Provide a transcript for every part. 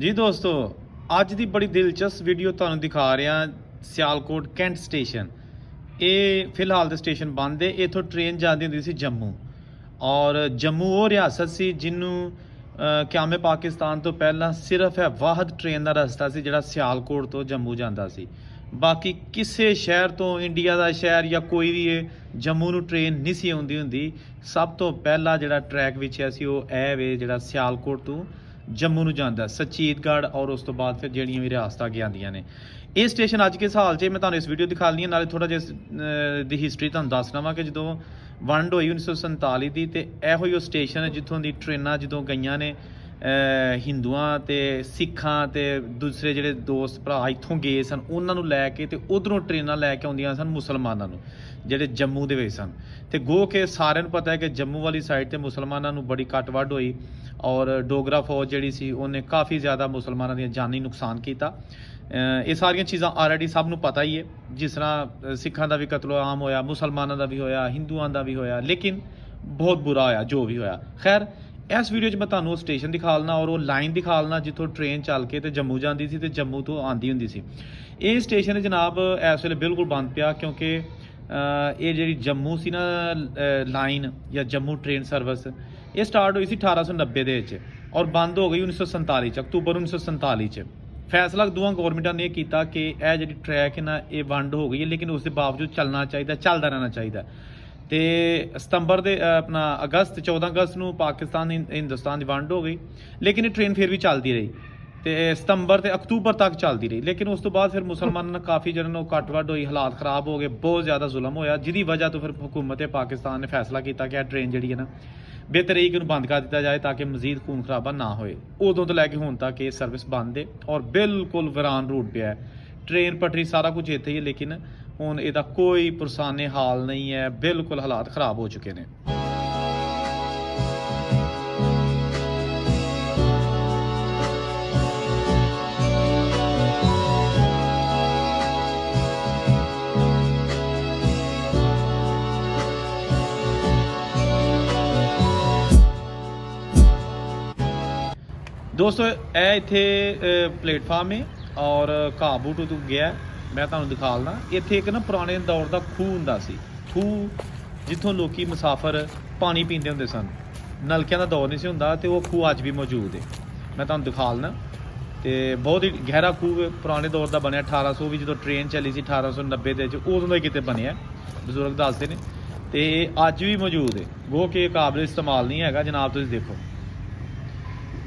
जी दोस्तों, ਅੱਜ ਦੀ ਬੜੀ ਦਿਲਚਸਪ ਵੀਡੀਓ ਤੁਹਾਨੂੰ ਦਿਖਾ ਰਿਹਾ ਸਿਆਲਕੋਟ ਕੈਂਟ ਸਟੇਸ਼ਨ। ਇਹ ਫਿਲਹਾਲ ਤੇ ਸਟੇਸ਼ਨ ਬੰਦ ਹੈ। ਇਥੋਂ ਟ੍ਰੇਨ ਜਾਂਦੀ ਹੁੰਦੀ ਸੀ ਜੰਮੂ, ਔਰ ਜੰਮੂ ਉਹ ਰਿਆਸਤ ਸੀ ਜਿਹਨੂੰ ਕਿਆਮੇ ਪਾਕਿਸਤਾਨ ਤੋਂ ਪਹਿਲਾਂ ਸਿਰਫ ਹੈ ਵਾਹਦ ਟ੍ਰੇਨ ਦਾ ਰਸਤਾ ਸੀ ਜਿਹੜਾ ਸਿਆਲਕੋਟ ਤੋਂ ਜੰਮੂ ਜਾਂਦਾ ਸੀ। ਬਾਕੀ ਕਿਸੇ ਸ਼ਹਿਰ ਤੋਂ, ਇੰਡੀਆ ਦਾ ਸ਼ਹਿਰ ਜਾਂ ਕੋਈ ਵੀ ਇਹ ਜੰਮੂ ਨੂੰ ਟ੍ਰੇਨ ਨਹੀਂ ਸੀ ਆਉਂਦੀ ਹੁੰਦੀ। ਸਭ ਤੋਂ ਪਹਿਲਾ ਜਿਹੜਾ ਟਰੈਕ ਵਿਛਿਆ ਸੀ ਉਹ ਇਹ ਵੇ ਜਿਹੜਾ ਸਿਆਲਕੋਟ ਤੋਂ ਜੰਮੂ ਨੂੰ ਜਾਂਦਾ, ਸਚੀਤਗੜ੍ਹ, ਔਰ ਉਸ ਤੋਂ ਬਾਅਦ ਫਿਰ ਜਿਹੜੀਆਂ ਵੀ ਰਿਆਸਤਾਂ ਅੱਗੇ ਆਉਂਦੀਆਂ ਨੇ। ਇਹ ਸਟੇਸ਼ਨ ਅੱਜ ਕੇ ਸਾਲ 'ਚ ਮੈਂ ਤੁਹਾਨੂੰ ਇਸ ਵੀਡੀਓ ਦਿਖਾ ਲਈਆਂ, ਨਾਲੇ ਥੋੜ੍ਹਾ ਜਿਹਾ ਦੀ ਹਿਸਟਰੀ ਤੁਹਾਨੂੰ ਦੱਸਣਾ ਵਾ ਕਿ ਜਦੋਂ ਵੰਡ ਹੋਈ 1947 ਦੀ, ਤੇ ਇਹੋ ਹੀ ਉਹ ਸਟੇਸ਼ਨ ਹੈ ਜਿੱਥੋਂ ਦੀ ਟ੍ਰੇਨਾਂ ਜਦੋਂ ਗਈਆਂ ਨੇ ਹਿੰਦੂਆਂ ਤੇ ਸਿੱਖਾਂ ਤੇ ਦੂਸਰੇ ਜਿਹੜੇ ਦੋਸਤ ਭਰਾ ਇੱਥੋਂ ਗਏ ਸਨ ਉਹਨਾਂ ਨੂੰ ਲੈ ਕੇ, ਤੇ ਉਧਰੋਂ ਟ੍ਰੇਨਾਂ ਲੈ ਕੇ ਆਉਂਦੀਆਂ ਸਨ ਮੁਸਲਮਾਨਾਂ ਨੂੰ ਜਿਹੜੇ ਜੰਮੂ ਦੇ ਵਿੱਚ ਸਨ। ਤੇ ਗੋ ਕੇ ਸਾਰਿਆਂ ਨੂੰ ਪਤਾ ਹੈ ਕਿ ਜੰਮੂ ਵਾਲੀ ਸਾਈਡ ਤੇ ਮੁਸਲਮਾਨਾਂ ਨੂੰ ਬੜੀ ਕੱਟ ਵੱਢ ਹੋਈ, ਔਰ ਡੋਗਰਾ ਫੌਜ ਜਿਹੜੀ ਸੀ ਉਹਨੇ ਕਾਫੀ ਜ਼ਿਆਦਾ ਮੁਸਲਮਾਨਾਂ ਦੀਆਂ ਜਾਨੀ ਨੁਕਸਾਨ ਕੀਤਾ। ਇਹ ਸਾਰੀਆਂ ਚੀਜ਼ਾਂ ਆਲਰੇਡੀ ਸਭ ਨੂੰ ਪਤਾ ਹੀ ਹੈ, ਜਿਸ ਤਰ੍ਹਾਂ ਸਿੱਖਾਂ ਦਾ ਵੀ ਕਤਲੇਆਮ ਹੋਇਆ, ਮੁਸਲਮਾਨਾਂ ਦਾ ਵੀ ਹੋਇਆ, ਹਿੰਦੂਆਂ ਦਾ ਵੀ ਹੋਇਆ, ਲੇਕਿਨ ਬਹੁਤ ਬੁਰਾ ਹੋਇਆ ਜੋ ਵੀ ਹੋਇਆ। ਖੈਰ, ਇਸ ਵੀਡੀਓ 'ਚ ਮੈਂ ਤੁਹਾਨੂੰ ਉਹ ਸਟੇਸ਼ਨ ਦਿਖਾ ਲਣਾ ਔਰ ਉਹ ਲਾਈਨ ਦਿਖਾ ਲਣਾ ਜਿੱਥੋਂ ਟ੍ਰੇਨ ਚੱਲ ਕੇ ਤੇ ਜੰਮੂ ਜਾਂਦੀ ਸੀ ਤੇ ਜੰਮੂ ਤੋਂ ਆਉਂਦੀ ਹੁੰਦੀ ਸੀ। ਇਹ ਸਟੇਸ਼ਨ ਜਨਾਬ ਇਸ ਵੇਲੇ ਬਿਲਕੁਲ ਬੰਦ ਪਿਆ, ਕਿਉਂਕਿ ਇਹ ਜਿਹੜੀ ਜੰਮੂ ਸੀ ਨਾ ਲਾਈਨ ਜਾਂ ਜੰਮੂ ਟ੍ਰੇਨ ਸਰਵਿਸ, ਇਹ ਸਟਾਰਟ ਹੋਈ ਸੀ 1890 ਦੇ ਵਿੱਚ ਔਰ ਬੰਦ ਹੋ ਗਈ 1947 ਚ, ਅਕਤੂਬਰ 1947 ਚ। ਫੈਸਲਾ ਦੋਵਾਂ ਗੌਰਮੈਂਟਾਂ ਨੇ ਇਹ ਕੀਤਾ ਕਿ ਇਹ ਜਿਹੜੀ ਟਰੈਕ ਹੈ ਨਾ ਇਹ ਵੰਡ ਹੋ ਗਈ ਹੈ, ਲੇਕਿਨ ਉਸ ਦੇ ਬਾਵਜੂਦ ਚੱਲਣਾ ਚਾਹੀਦਾ, ਚੱਲਦਾ ਰਹਿਣਾ ਚਾਹੀਦਾ। ਤੇ ਸਤੰਬਰ ਦੇ ਅਗਸਤ 14 ਅਗਸਤ ਨੂੰ ਪਾਕਿਸਤਾਨ ਹਿੰਦੁਸਤਾਨ ਦੀ ਵੰਡ ਹੋ ਗਈ, ਲੇਕਿਨ ਇਹ ਟ੍ਰੇਨ ਫਿਰ ਵੀ ਚੱਲਦੀ ਰਹੀ ਤੇ ਸਤੰਬਰ ਤੇ ਅਕਤੂਬਰ ਤੱਕ ਚੱਲਦੀ ਰਹੀ। ਲੇਕਿਨ ਉਸ ਤੋਂ ਬਾਅਦ ਫਿਰ ਮੁਸਲਮਾਨਾਂ ਨਾਲ ਕਾਫੀ ਜਿਹਨਾਂ ਨੂੰ ਕੱਟ ਵੱਢ ਹੋਈ, ਹਾਲਾਤ ਖਰਾਬ ਹੋ ਗਏ, ਬਹੁਤ ਜ਼ਿਆਦਾ ਜ਼ੁਲਮ ਹੋਇਆ, ਜਿਹਦੀ ਵਜ੍ਹਾ ਤੋਂ ਫਿਰ ਹਕੂਮਤ ਪਾਕਿਸਤਾਨ ਨੇ ਫੈਸਲਾ ਕੀਤਾ ਕਿ ਇਹ ਟ੍ਰੇਨ ਜਿਹੜੀ ਹੈ ਨਾ ਬਿਹਤਰ ਹੈ ਕਿ ਇਹਨੂੰ ਬੰਦ ਕਰ ਦਿੱਤਾ ਜਾਏ ਤਾਂ ਕਿ ਮਜ਼ੀਦ ਖੂਨ ਖਰਾਬਾ ਨਾ ਹੋਏ। ਉਦੋਂ ਤੋਂ ਲੈ ਕੇ ਹੁਣ ਤੱਕ ਇਹ ਸਰਵਿਸ ਬੰਦ ਹੈ ਔਰ ਬਿਲਕੁਲ ਵੀਰਾਨ ਰੂਟ ਪਿਆ ਹੈ। ਟ੍ਰੇਨ ਪਟਰੀ ਸਾਰਾ ਕੁਝ ਇੱਥੇ ਹੀ ਹੈ, ਲੇਕਿਨ ਹੁਣ ਇਹਦਾ ਕੋਈ ਪੁਰਸਾਨੇ ਹਾਲ ਨਹੀਂ ਹੈ, ਬਿਲਕੁਲ ਹਾਲਾਤ ਖਰਾਬ ਹੋ ਚੁੱਕੇ ਨੇ। ਦੋਸਤੋ, ਇਹ ਇੱਥੇ ਪਲੇਟਫਾਰਮ ਹੈ ਔਰ ਘਾਹ ਬੂਟ ਤੋਂ ਗਿਆ, ਮੈਂ ਤੁਹਾਨੂੰ ਦਿਖਾ ਲਣਾ। ਇੱਥੇ ਇੱਕ ਨਾ ਪੁਰਾਣੇ ਦੌਰ ਦਾ ਖੂਹ ਹੁੰਦਾ ਸੀ, ਖੂਹ ਜਿੱਥੋਂ ਲੋਕੀ ਮੁਸਾਫਰ ਪਾਣੀ ਪੀਂਦੇ ਹੁੰਦੇ ਸਨ। ਨਲਕਿਆਂ ਦਾ ਦੌਰ ਨਹੀਂ ਸੀ ਹੁੰਦਾ ਤੇ ਉਹ ਖੂਹ ਅੱਜ ਵੀ ਮੌਜੂਦ ਹੈ, ਮੈਂ ਤੁਹਾਨੂੰ ਦਿਖਾ ਲਣਾ। ਤੇ ਬਹੁਤ ਹੀ ਗਹਿਰਾ ਖੂਹ ਪੁਰਾਣੇ ਦੌਰ ਦਾ ਬਣਿਆ, 1800 ਵੀ ਜਦੋਂ ਟ੍ਰੇਨ ਚੱਲੀ ਸੀ 1890 ਦੇ ਵਿੱਚ, ਉਦੋਂ ਦਾ ਹੀ ਕਿਤੇ ਬਣਿਆ, ਬਜ਼ੁਰਗ ਦੱਸਦੇ ਨੇ। ਤੇ ਅੱਜ ਵੀ ਮੌਜੂਦ ਹੈ, ਗੋ ਕਿ ਕਾਬਲ ਇਸਤੇਮਾਲ ਨਹੀਂ ਹੈਗਾ। ਜਨਾਬ ਤੁਸੀਂ ਦੇਖੋ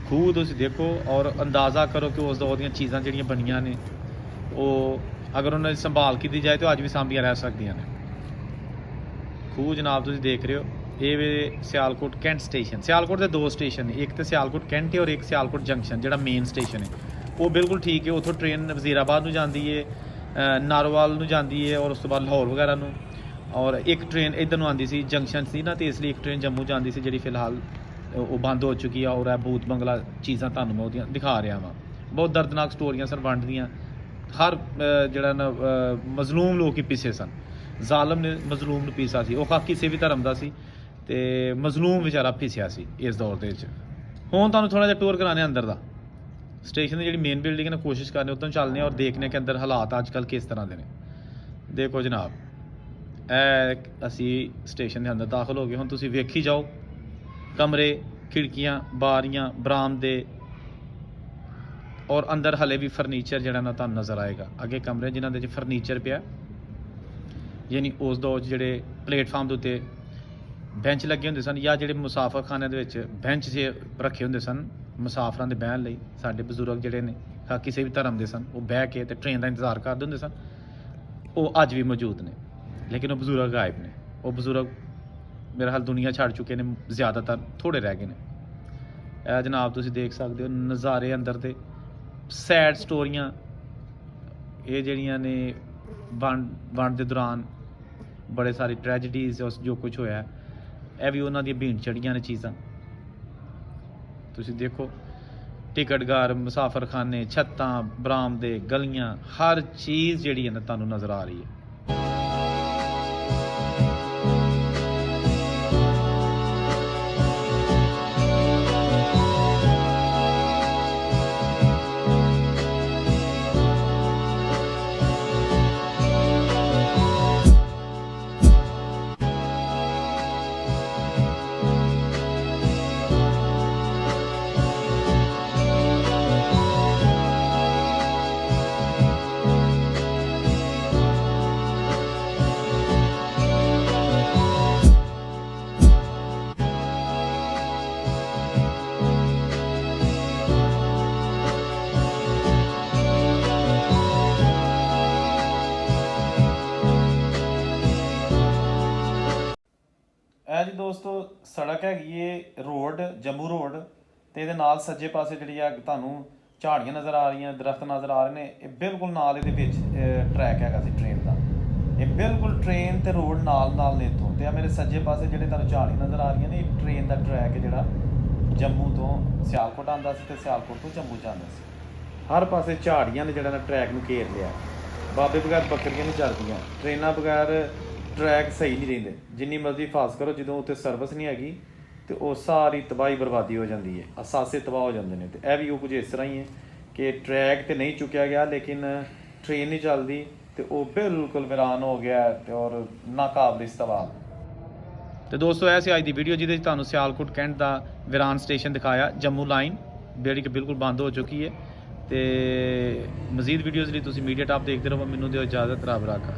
ਖੂਹ, ਤੁਸੀਂ ਦੇਖੋ ਔਰ ਅੰਦਾਜ਼ਾ ਕਰੋ ਕਿ ਉਸ ਦੌਰ ਦੀਆਂ ਚੀਜ਼ਾਂ ਜਿਹੜੀਆਂ ਬਣੀਆਂ ਨੇ ਉਹ ਅਗਰ ਉਹਨਾਂ ਦੀ ਸੰਭਾਲ ਕੀਤੀ ਜਾਏ ਤਾਂ ਅੱਜ ਵੀ ਸਾਂਭੀਆਂ ਰਹਿ ਸਕਦੀਆਂ ਨੇ। ਖੂਹ ਜਨਾਬ ਤੁਸੀਂ ਦੇਖ ਰਹੇ ਹੋ, ਇਹ ਵੇ ਸਿਆਲਕੋਟ ਕੈਂਟ ਸਟੇਸ਼ਨ। ਸਿਆਲਕੋਟ ਦੇ ਦੋ ਸਟੇਸ਼ਨ ਨੇ, ਇੱਕ ਤਾਂ ਸਿਆਲਕੋਟ ਕੈਂਟ ਹੈ ਔਰ ਇੱਕ ਸਿਆਲਕੋਟ ਜੰਕਸ਼ਨ ਜਿਹੜਾ ਮੇਨ ਸਟੇਸ਼ਨ ਹੈ ਉਹ ਬਿਲਕੁਲ ਠੀਕ ਹੈ। ਉੱਥੋਂ ਟ੍ਰੇਨ ਵਜ਼ੀਰਾਬਾਦ ਨੂੰ ਜਾਂਦੀ ਹੈ, ਨਾਰੋਵਾਲ ਨੂੰ ਜਾਂਦੀ ਹੈ ਔਰ ਉਸ ਤੋਂ ਬਾਅਦ ਲਾਹੌਰ ਵਗੈਰਾ ਨੂੰ, ਔਰ ਇੱਕ ਟ੍ਰੇਨ ਇੱਧਰ ਨੂੰ ਆਉਂਦੀ ਸੀ, ਜੰਕਸ਼ਨ ਸੀ ਨਾ, ਤੇ ਇਸ ਲਈ ਇੱਕ ਟ੍ਰੇਨ ਜੰਮੂ ਜਾਂਦੀ ਸੀ ਜਿਹੜੀ ਫਿਲਹਾਲ ਉਹ ਬੰਦ ਹੋ ਚੁੱਕੀ ਆ। ਔਰ ਇਹ ਭੂਤ ਬੰਗਲਾ ਚੀਜ਼ਾਂ ਤੁਹਾਨੂੰ ਮੈਂ ਉਹਦੀਆਂ ਦਿਖਾ ਰਿਹਾ ਵਾਂ। ਬਹੁਤ ਦਰਦਨਾਕ ਸਟੋਰੀਆਂ ਸਨ ਵੰਡ ਦੀਆਂ। ਹਰ ਜਿਹੜਾ ਨਾ ਮਜ਼ਲੂਮ ਲੋਕ ਹੀ ਪਿੱਛੇ ਸਨ, ਜ਼ਾਲਮ ਨੇ ਮਜ਼ਲੂਮ ਨੂੰ ਪੀਸਾ ਸੀ। ਉਹ ਕਿਸੇ ਵੀ ਧਰਮ ਦਾ ਸੀ ਤੇ ਮਜ਼ਲੂਮ ਵਿਚਾਰਾ ਪਿਸਿਆ ਸੀ ਇਸ ਦੌਰ ਦੇ ਵਿੱਚ। ਹੁਣ ਤੁਹਾਨੂੰ ਥੋੜ੍ਹਾ ਜਿਹਾ ਟੂਰ ਕਰਾਣੇ ਅੰਦਰ ਦਾ, ਸਟੇਸ਼ਨ ਦੀ ਜਿਹੜੀ ਮੇਨ ਬਿਲਡਿੰਗ ਹੈ ਨਾ, ਕੋਸ਼ਿਸ਼ ਕਰਨੇ ਉੱਧਰ ਚੱਲਦੇ ਔਰ ਦੇਖਣੇ ਕਿ ਅੰਦਰ ਹਾਲਾਤ ਅੱਜ ਕੱਲ੍ਹ ਕਿਸ ਤਰ੍ਹਾਂ ਦੇ ਨੇ। ਦੇਖੋ ਜਨਾਬ, ਇਹ ਅਸੀਂ ਸਟੇਸ਼ਨ ਦੇ ਅੰਦਰ ਦਾਖਲ ਹੋ ਗਏ। ਹੁਣ ਤੁਸੀਂ ਵੇਖੀ ਜਾਓ ਕਮਰੇ, ਖਿੜਕੀਆਂ, ਬਾਰੀਆਂ, ਬਰਾਮਦੇ ਔਰ ਅੰਦਰ ਹਲੇ ਵੀ ਫਰਨੀਚਰ ਜਿਹੜਾ ਨਾ ਤੁਹਾਨੂੰ ਨਜ਼ਰ ਆਏਗਾ। ਅੱਗੇ ਕਮਰੇ ਜਿਨ੍ਹਾਂ ਦੇ 'ਚ ਫਰਨੀਚਰ ਪਿਆ, ਯਾਨੀ ਉਸ ਦੌਰ 'ਚ ਜਿਹੜੇ ਪਲੇਟਫਾਰਮ ਦੇ ਉੱਤੇ ਬੈਂਚ ਲੱਗੇ ਹੁੰਦੇ ਸਨ, ਜਾਂ ਜਿਹੜੇ ਮੁਸਾਫਰਖਾਨਿਆਂ ਦੇ ਵਿੱਚ ਬੈਂਚ ਜੇ ਰੱਖੇ ਹੁੰਦੇ ਸਨ ਮੁਸਾਫਰਾਂ ਦੇ ਬਹਿਣ ਲਈ। ਸਾਡੇ ਬਜ਼ੁਰਗ ਜਿਹੜੇ ਨੇ ਕਿਸੇ ਵੀ ਧਰਮ ਦੇ ਸਨ, ਉਹ ਬਹਿ ਕੇ ਤੇ ਟ੍ਰੇਨ ਦਾ ਇੰਤਜ਼ਾਰ ਕਰਦੇ ਹੁੰਦੇ ਸਨ। ਉਹ ਅੱਜ ਵੀ ਮੌਜੂਦ ਨੇ, ਲੇਕਿਨ ਉਹ ਬਜ਼ੁਰਗ ਗਾਇਬ ਨੇ। ਉਹ ਬਜ਼ੁਰਗ ਮੇਰਾ ਹਾਲ ਦੁਨੀਆ ਛੱਡ ਚੁੱਕੇ ਨੇ, ਜ਼ਿਆਦਾਤਰ, ਥੋੜ੍ਹੇ ਰਹਿ ਗਏ ਨੇ। ਇਹ ਜਨਾਬ ਤੁਸੀਂ ਦੇਖ ਸਕਦੇ ਹੋ ਨਜ਼ਾਰੇ ਅੰਦਰ ਦੇ, ਸੈਡ ਸਟੋਰੀਆਂ ਇਹ ਜਿਹੜੀਆਂ ਨੇ ਵੰਡ ਦੇ ਦੌਰਾਨ ਬੜੇ ਸਾਰੇ ਟ੍ਰੈਜਡੀਜ਼ ਜੋ ਕੁਝ ਹੋਇਆ, ਇਹ ਵੀ ਉਹਨਾਂ ਦੀਆਂ ਭੀੜ ਚੜ੍ਹੀਆਂ ਨੇ ਚੀਜ਼ਾਂ। ਤੁਸੀਂ ਦੇਖੋ ਟਿਕਟਘਰ, ਮੁਸਾਫਰਖਾਨੇ, ਛੱਤਾਂ, ਬਰਾਮਦੇ, ਗਲੀਆਂ, ਹਰ ਚੀਜ਼ ਜਿਹੜੀ ਹੈ ਨਾ ਤੁਹਾਨੂੰ ਨਜ਼ਰ ਆ ਰਹੀ ਹੈ। ਇਹ ਜੀ ਦੋਸਤੋ ਸੜਕ ਹੈਗੀ ਏ ਰੋਡ, ਜੰਮੂ ਰੋਡ, ਤੇ ਇਹਦੇ ਨਾਲ ਸੱਜੇ ਪਾਸੇ ਜਿਹੜੀ ਆ ਤੁਹਾਨੂੰ ਝਾੜੀਆਂ ਨਜ਼ਰ ਆ ਰਹੀਆਂ, ਦਰਖਤ ਨਜ਼ਰ ਆ ਰਹੇ ਨੇ। ਇਹ ਬਿਲਕੁਲ ਨਾਲ ਇਹਦੇ ਵਿੱਚ ਟਰੈਕ ਹੈਗਾ ਸੀ ਟ੍ਰੇਨ ਦਾ। ਇਹ ਬਿਲਕੁਲ ਟ੍ਰੇਨ ਤੇ ਰੋਡ ਨਾਲ ਨੇ ਇੱਥੋਂ। ਤੇ ਆ ਮੇਰੇ ਸੱਜੇ ਪਾਸੇ ਜਿਹੜੇ ਤੁਹਾਨੂੰ ਝਾੜੀਆਂ ਨਜ਼ਰ ਆ ਰਹੀਆਂ ਨੇ, ਇਹ ਟ੍ਰੇਨ ਦਾ ਟਰੈਕ ਹੈ ਜਿਹੜਾ ਜੰਮੂ ਤੋਂ ਸਿਆਲਕੋਟ ਆਉਂਦਾ ਸੀ ਤੇ ਸਿਆਲਕੋਟ ਤੋਂ ਜੰਮੂ ਜਾਂਦਾ ਸੀ। ਹਰ ਪਾਸੇ ਝਾੜੀਆਂ ਨੇ ਜਿਹੜਾ ਨਾ ਟਰੈਕ ਨੂੰ ਘੇਰ ਲਿਆ। ਬਾਬੇ ਬਗੈਰ ਬੱਕਰੀਆਂ ਨਹੀਂ ਚੱਲਦੀਆਂ, ਟ੍ਰੇਨਾਂ ਬਗੈਰ ਟਰੈਕ ਸਹੀ ਨਹੀਂ ਰਹਿੰਦੇ। ਜਿੰਨੀ ਮਰਜ਼ੀ ਫਾਸ ਕਰੋ, ਜਦੋਂ ਉੱਥੇ ਸਰਵਿਸ ਨਹੀਂ ਹੈਗੀ ਤੇ ਉਹ ਸਾਰੀ ਤਬਾਹੀ ਬਰਬਾਦੀ ਹੋ ਜਾਂਦੀ ਹੈ, ਅਸਾਸੇ ਤਬਾਹ ਹੋ ਜਾਂਦੇ ਨੇ। ਤੇ ਇਹ ਵੀ ਉਹ ਕੁਝ ਇਸ ਤਰ੍ਹਾਂ ਹੀ ਹੈ ਕਿ ਟਰੈਕ ਤੇ ਨਹੀਂ ਚੁੱਕਿਆ ਗਿਆ, ਲੇਕਿਨ ਟ੍ਰੇਨ ਨਹੀਂ ਚੱਲਦੀ ਤੇ ਉਹ ਬਿਲਕੁਲ ਵੀਰਾਨ ਹੋ ਗਿਆ ਤੇ ਔਰ ਨਾਕਾਬਲੇ ਇਸਤੇਮਾਲ। ਤੇ ਦੋਸਤੋ ਇਹ ਸੀ ਅੱਜ ਦੀ ਵੀਡੀਓ ਜਿਹਦੇ ਵਿੱਚ ਤੁਹਾਨੂੰ ਸਿਆਲਕੋਟ ਕੈਂਟ ਦਾ ਵੀਰਾਨ ਸਟੇਸ਼ਨ ਦਿਖਾਇਆ, ਜੰਮੂ ਲਾਈਨ ਜਿਹੜੀ ਕਿ ਬਿਲਕੁਲ ਬੰਦ ਹੋ ਚੁੱਕੀ ਹੈ। ਤੇ ਮਜ਼ੀਦ ਵੀਡੀਓਜ਼ ਲਈ ਤੁਸੀਂ ਮੀਡੀਆ ਟਾਪ ਦੇਖਦੇ ਰਹੋ। ਮੈਨੂੰ ਦਿਓ ਇਜਾਜ਼ਤ, ਰੱਬ ਰਾਖਾ।